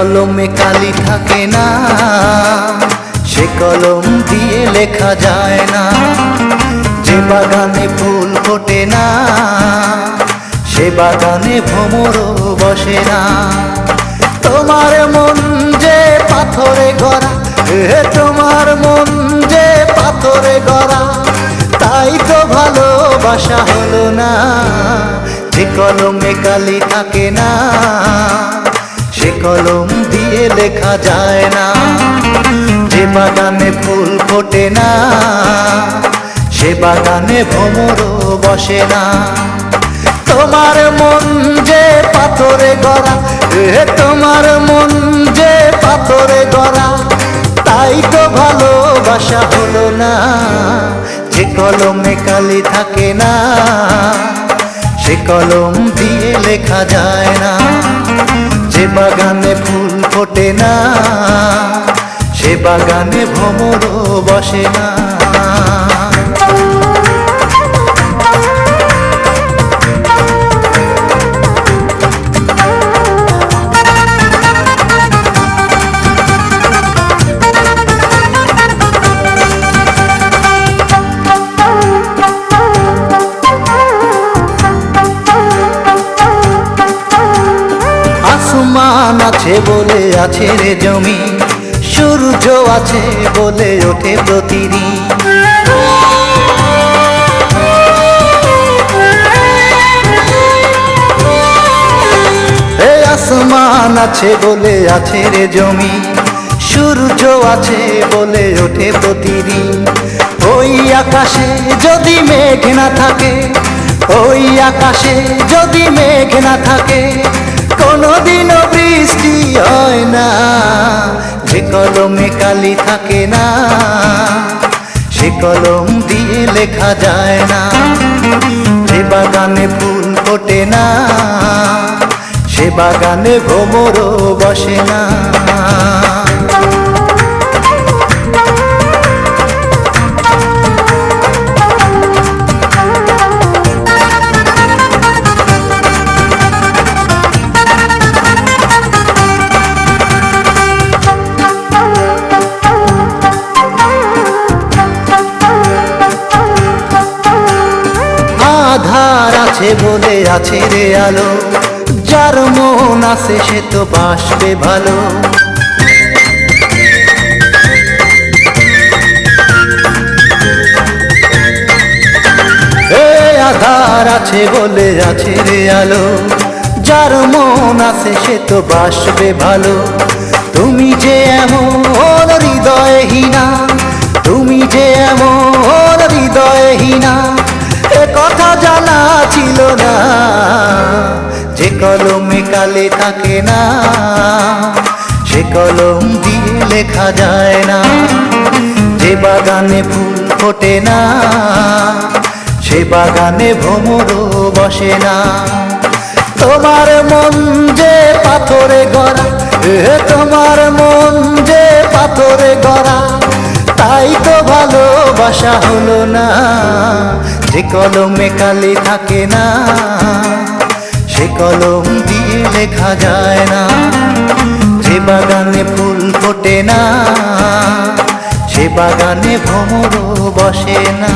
কলমে কালি থাকে না, সে কলম দিয়ে লেখা যায় না। যে বাগানে ফুল ফোটে না, সে বাগানে ভ্রমরও বসে না। তোমার মন যে পাথরে গড়া, তোমার মন যে পাথরে গড়া, তাই তো ভালোবাসা হলো না। যে কলমে কালি থাকে না, সে কলম দিয়ে লেখা যায় না। যে বাগানে ফুল ফোটে না, সে বাগানে ভ্রমরও বসে না। তোমার মন যে পাথরে গড়া, তোমার মন যে পাথরে গড়া, তাই তো ভালোবাসা হলো না। যে কলমে কালি থাকে না, সে কলম দিয়ে লেখা যায় না। যে বাগানে ফুল ফোটে না, সে বাগানে ভ্রমরও বসে না। আসমান আছে বলে আছে রে জমি, সূর্য আছে বলে ওঠে প্রতিদিন। আসমান আছে বলে আছে রে জমি, সূর্য আছে বলে ওঠে প্রতিদিন। ওই আকাশে যদি মেঘ না থাকে, ওই আকাশে যদি মেঘ না থাকে, কোনদিনও বৃষ্টি হয় না। যে কলমে কালি থাকে না, সে কলম দিয়ে লেখা যায় না। যে বাগানে ফুল ফোটে না, সে বাগানে ভ্রমরও বসে না। আধার আছে বলে আছে রে আলো, যার মন আছে সে তো বাসবে ভালো। আধার আছে বলে আছে রে আলো, যার মন আছে সে তো বাসবে ভালো। তুমি যে এমন হৃদয়হীনা, তুমি যে এমন হৃদয়হীনা, এ কথা জানা ছিল না। যে কলমে কালি থাকে না, সে কলম দিয়ে লেখা যায় না। যে বাগানে ফুল ফোটে না, সে বাগানে ভ্রমরও বসে না। তোমার মন যে পাথরে গড়া, তোমার মন যে পাথরে গড়া, তাই তো ভালোবাসা হলো না। যে কলমে কালি থাকে না, সে কলম দিয়ে লেখা যায় না। যে বাগানে ফুল ফোটে না, সে বাগানে ভ্রমরও বসে না।